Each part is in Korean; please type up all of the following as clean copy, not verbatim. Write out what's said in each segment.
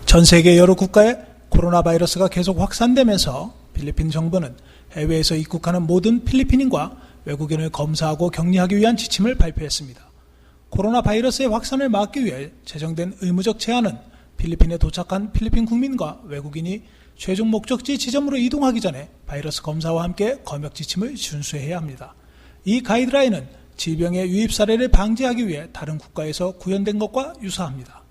전 세계 여러 국가에 코로나 바이러스가 계속 확산되면서 필리핀 정부는 해외에서 입국하는 모든 필리핀인과 외국인을 검사하고 격리하기 위한 지침을 발표했습니다. 코로나 바이러스의 확산을 막기 위해 제정된 의무적 제한은 필리핀에 도착한 필리핀 국민과 외국인이 최종 목적지 지점으로 이동하기 전에 바이러스 검사와 함께 검역 지침을 준수해야 합니다. 이 가이드라인은 질병의 유입 사례를 방지하기 위해 다른 국가에서 구현된 것과 유사합니다.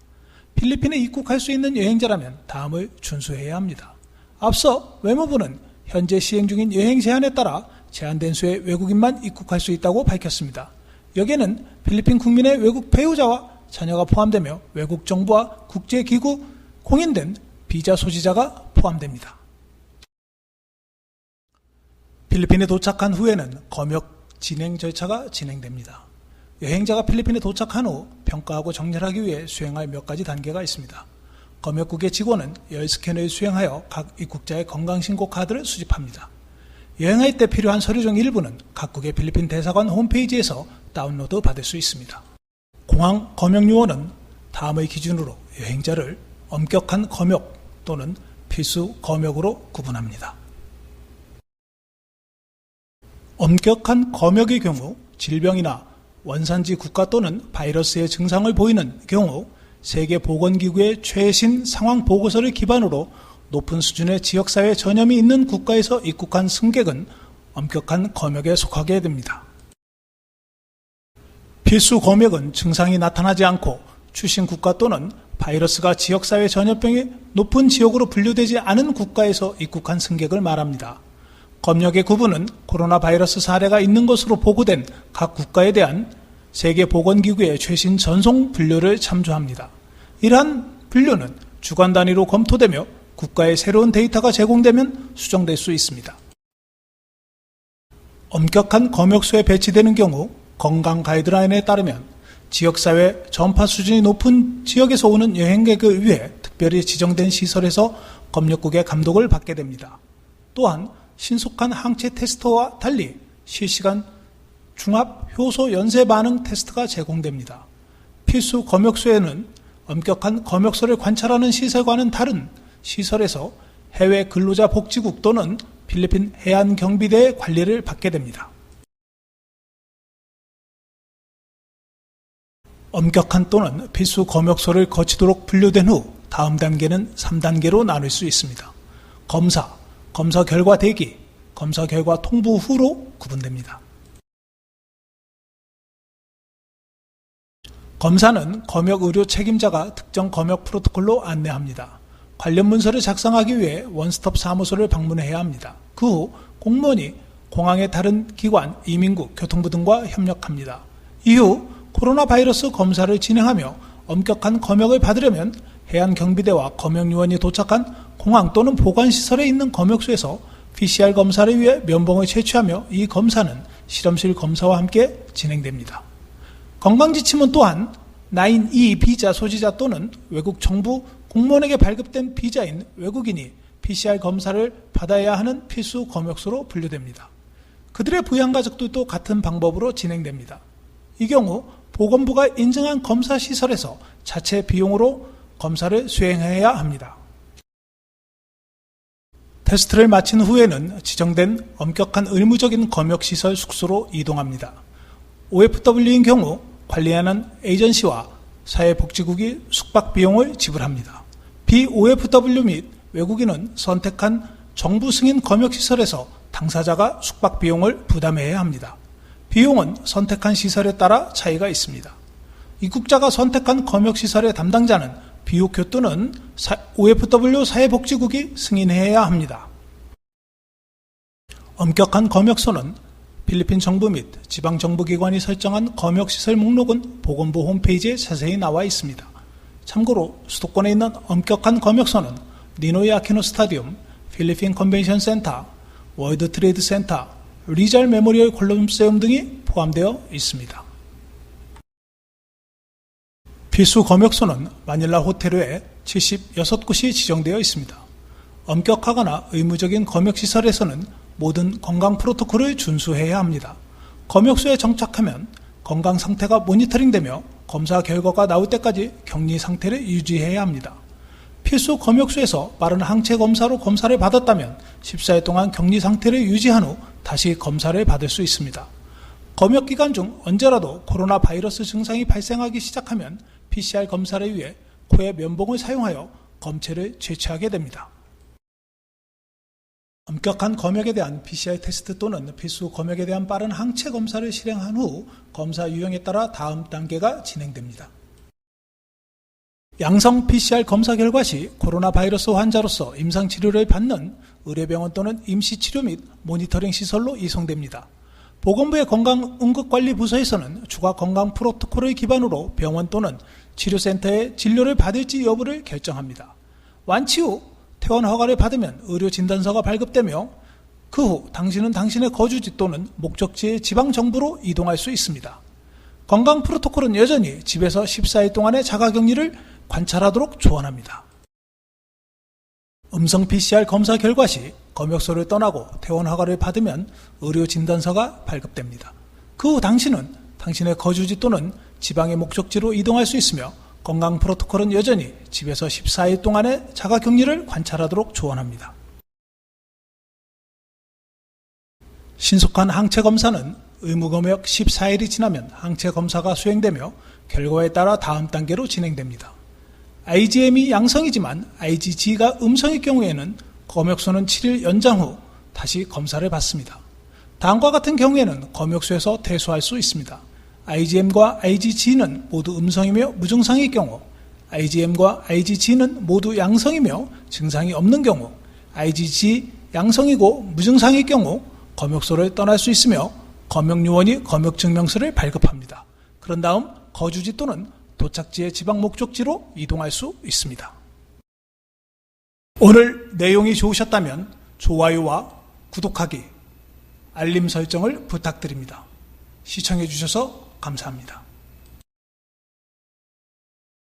필리핀에 입국할 수 있는 여행자라면 다음을 준수해야 합니다. 앞서 외무부는 현재 시행 중인 여행 제한에 따라 제한된 수의 외국인만 입국할 수 있다고 밝혔습니다. 여기에는 필리핀 국민의 외국 배우자와 자녀가 포함되며 외국 정부와 국제기구 공인된 비자 소지자가 포함됩니다. 필리핀에 도착한 후에는 검역 진행 절차가 진행됩니다. 여행자가 필리핀에 도착한 후 평가하고 정렬하기 위해 수행할 몇 가지 단계가 있습니다. 검역국의 직원은 열 스캔을 수행하여 각 입국자의 건강신고 카드를 수집합니다. 여행할 때 필요한 서류 중 일부는 각국의 필리핀 대사관 홈페이지에서 다운로드 받을 수 있습니다. 공항 검역요원은 다음의 기준으로 여행자를 엄격한 검역 또는 필수 검역으로 구분합니다. 엄격한 검역의 경우 질병이나 원산지 국가 또는 바이러스의 증상을 보이는 경우 세계보건기구의 최신 상황 보고서를 기반으로 높은 수준의 지역사회 전염이 있는 국가에서 입국한 승객은 엄격한 검역에 속하게 됩니다. 필수 검역은 증상이 나타나지 않고 출신 국가 또는 바이러스가 지역사회 전염병이 높은 지역으로 분류되지 않은 국가에서 입국한 승객을 말합니다. 검역의 구분은 코로나 바이러스 사례가 있는 것으로 보고된 각 국가에 대한 세계보건기구의 최신 전송 분류를 참조합니다. 이러한 분류는 주간 단위로 검토되며 국가의 새로운 데이터가 제공되면 수정될 수 있습니다. 엄격한 검역소에 배치되는 경우 건강 가이드라인에 따르면 지역사회 전파 수준이 높은 지역에서 오는 여행객을 위해 특별히 지정된 시설에서 검역국의 감독을 받게 됩니다. 또한 신속한 항체 테스트와 달리 실시간 중합 효소 연쇄 반응 테스트가 제공됩니다. 필수 검역소에는 엄격한 검역소를 관찰하는 시설과는 다른 시설에서 해외 근로자 복지국 또는 필리핀 해안경비대의 관리를 받게 됩니다. 엄격한 또는 필수 검역소를 거치도록 분류된 후 다음 단계는 3단계로 나눌 수 있습니다. 검사, 검사 결과 대기, 검사 결과 통보 후로 구분됩니다. 검사는 검역 의료 책임자가 특정 검역 프로토콜로 안내합니다. 관련 문서를 작성하기 위해 원스톱 사무소를 방문해야 합니다. 그 후 공무원이 공항의 다른 기관, 이민국, 교통부 등과 협력합니다. 이후 코로나 바이러스 검사를 진행하며 엄격한 검역을 받으려면 해안경비대와 검역요원이 도착한 공항 또는 보관시설에 있는 검역소에서 PCR 검사를 위해 면봉을 채취하며 이 검사는 실험실 검사와 함께 진행됩니다. 건강지침은 또한 9E 비자 소지자 또는 외국 정부 공무원에게 발급된 비자인 외국인이 PCR 검사를 받아야 하는 필수 검역소로 분류됩니다. 그들의 부양가족들도 같은 방법으로 진행됩니다. 이 경우 보건부가 인증한 검사시설에서 자체 비용으로 검사를 수행해야 합니다. 테스트를 마친 후에는 지정된 엄격한 의무적인 검역시설 숙소로 이동합니다. OFW인 경우 관리하는 에이전시와 사회복지국이 숙박 비용을 지불합니다. BOFW 및 외국인은 선택한 정부 승인 검역시설에서 당사자가 숙박 비용을 부담해야 합니다. 비용은 선택한 시설에 따라 차이가 있습니다. 입국자가 선택한 검역시설의 담당자는 비옥교 또는 OFW 사회복지국이 승인해야 합니다. 엄격한 검역소는 필리핀 정부 및 지방정부기관이 설정한 검역시설 목록은 보건부 홈페이지에 자세히 나와 있습니다. 참고로 수도권에 있는 엄격한 검역소는 니노이 아키노 스타디움, 필리핀 컨벤션 센터, 월드 트레이드 센터, 리잘 메모리얼 콜럼세움 등이 포함되어 있습니다. 필수 검역소는 마닐라 호텔 외에 76곳이 지정되어 있습니다. 엄격하거나 의무적인 검역시설에서는 모든 건강 프로토콜을 준수해야 합니다. 검역소에 정착하면 건강 상태가 모니터링되며 검사 결과가 나올 때까지 격리 상태를 유지해야 합니다. 필수 검역소에서 빠른 항체 검사로 검사를 받았다면 14일 동안 격리 상태를 유지한 후 다시 검사를 받을 수 있습니다. 검역 기간 중 언제라도 코로나 바이러스 증상이 발생하기 시작하면 PCR 검사를 위해 코에 면봉을 사용하여 검체를 채취하게 됩니다. 엄격한 검역에 대한 PCR 테스트 또는 필수 검역에 대한 빠른 항체 검사를 실행한 후 검사 유형에 따라 다음 단계가 진행됩니다. 양성 PCR 검사 결과 시 코로나 바이러스 환자로서 임상치료를 받는 의료병원 또는 임시치료 및 모니터링 시설로 이송됩니다. 보건부의 건강응급관리부서에서는 추가 건강 프로토콜을 기반으로 병원 또는 치료센터에 진료를 받을지 여부를 결정합니다. 완치 후 퇴원 허가를 받으면 의료진단서가 발급되며 그 후 당신은 당신의 거주지 또는 목적지의 지방정부로 이동할 수 있습니다. 건강 프로토콜은 여전히 집에서 14일 동안의 자가격리를 관찰하도록 조언합니다. 음성 PCR 검사 결과 시 검역소를 떠나고 퇴원 허가를 받으면 의료진단서가 발급됩니다. 그 후 당신은 당신의 거주지 또는 지방의 목적지로 이동할 수 있으며 건강 프로토콜은 여전히 집에서 14일 동안의 자가격리를 관찰하도록 조언합니다. 신속한 항체검사는 의무검역 14일이 지나면 항체검사가 수행되며 결과에 따라 다음 단계로 진행됩니다. IgM이 양성이지만 IgG가 음성일 경우에는 검역소는 7일 연장 후 다시 검사를 받습니다. 다음과 같은 경우에는 검역소에서 퇴소할 수 있습니다. IgM과 IgG는 모두 음성이며 무증상일 경우, IgM과 IgG는 모두 양성이며 증상이 없는 경우, IgG 양성이고 무증상일 경우 검역소를 떠날 수 있으며 검역요원이 검역증명서를 발급합니다. 그런 다음 거주지 또는 도착지의 지방 목적지로 이동할 수 있습니다. 오늘 내용이 좋으셨다면 좋아요와 구독하기, 알림 설정을 부탁드립니다. 시청해 주셔서 감사합니다.